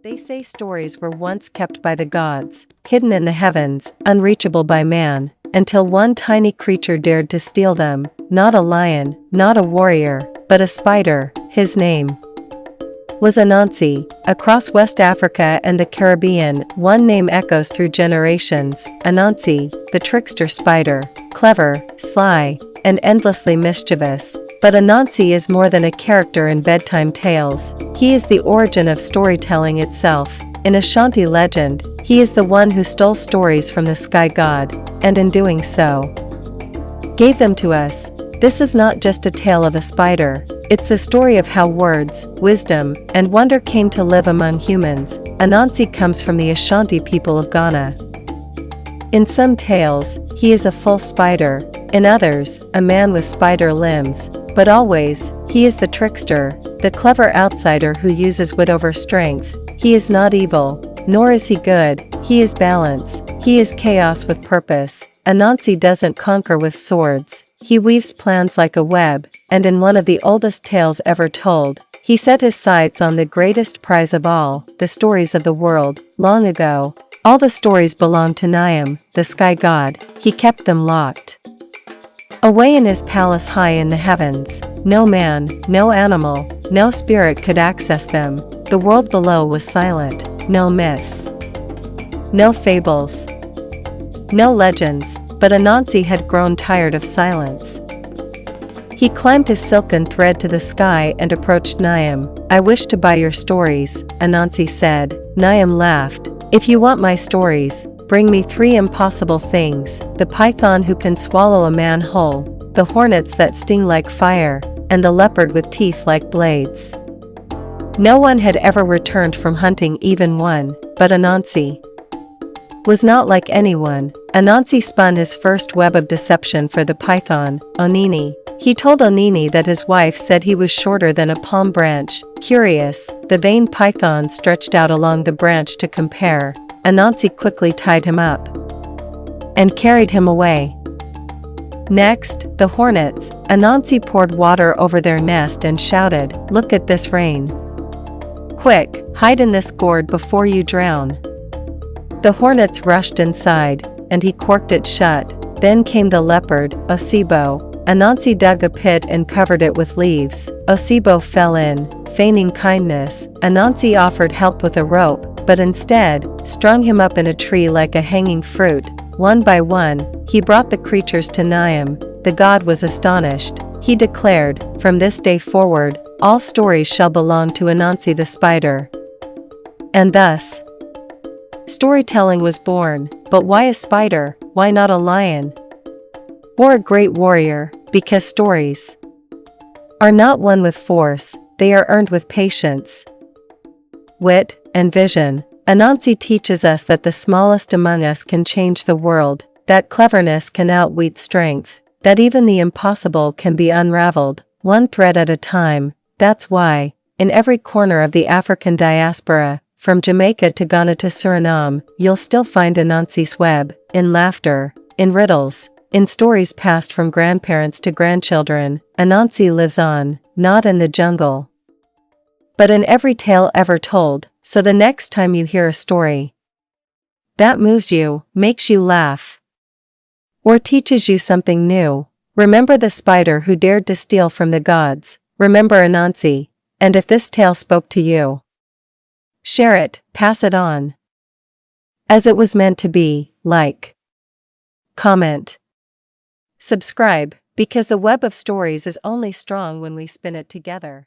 They say stories were once kept by the gods, hidden in the heavens, unreachable by man, until one tiny creature dared to steal them, not a lion, not a warrior, but a spider. His name was Anansi. Across West Africa and the Caribbean, one name echoes through generations: Anansi, the trickster spider, clever, sly, and endlessly mischievous. But Anansi is more than a character in bedtime tales. He is the origin of storytelling itself. In Ashanti legend, he is the one who stole stories from the sky god, and in doing so, gave them to us. This is not just a tale of a spider, it's the story of how words, wisdom, and wonder came to live among humans. Anansi comes from the Ashanti people of Ghana. In some tales, he is a full spider, in others, a man with spider limbs, but always, he is the trickster, the clever outsider who uses wit over strength. He is not evil, nor is he good, he is balance, he is chaos with purpose. Anansi doesn't conquer with swords, he weaves plans like a web, and in one of the oldest tales ever told, he set his sights on the greatest prize of all, the stories of the world. Long ago, all the stories belonged to Niam, the sky god. He kept them locked away in his palace high in the heavens. No man, no animal, no spirit could access them. The world below was silent. No myths, no fables, no legends, but Anansi had grown tired of silence. He climbed his silken thread to the sky and approached Niam. "I wish to buy your stories," Anansi said. Niam laughed. "If you want my stories, bring me 3 impossible things: the python who can swallow a man whole, the hornets that sting like fire, and the leopard with teeth like blades." No one had ever returned from hunting even one, but Anansi was not like anyone. Anansi spun his first web of deception for the python, Onini. He told Onini that his wife said he was shorter than a palm branch. Curious, the vain python stretched out along the branch to compare. Anansi quickly tied him up and carried him away. Next, the hornets. Anansi poured water over their nest and shouted, "Look at this rain. Quick, hide in this gourd before you drown." The hornets rushed inside, and he corked it shut. Then came the leopard, Osibo. Anansi dug a pit and covered it with leaves. Osibo fell in, feigning kindness. Anansi offered help with a rope, but instead, strung him up in a tree like a hanging fruit. One by one, he brought the creatures to Niam. The god was astonished. He declared, "From this day forward, all stories shall belong to Anansi the spider." And thus, storytelling was born. But why a spider? Why not a lion? Or a great warrior? Because stories are not won with force, they are earned with patience, wit, and vision. Anansi teaches us that the smallest among us can change the world, that cleverness can outwit strength, that even the impossible can be unraveled, one thread at a time. That's why, in every corner of the African diaspora, from Jamaica to Ghana to Suriname, you'll still find Anansi's web, in laughter, in riddles, in stories passed from grandparents to grandchildren. Anansi lives on, not in the jungle, but in every tale ever told. So the next time you hear a story that moves you, makes you laugh, or teaches you something new, remember the spider who dared to steal from the gods. Remember Anansi. And if this tale spoke to you, share it, pass it on, as it was meant to be. Like, comment, subscribe, because the web of stories is only strong when we spin it together.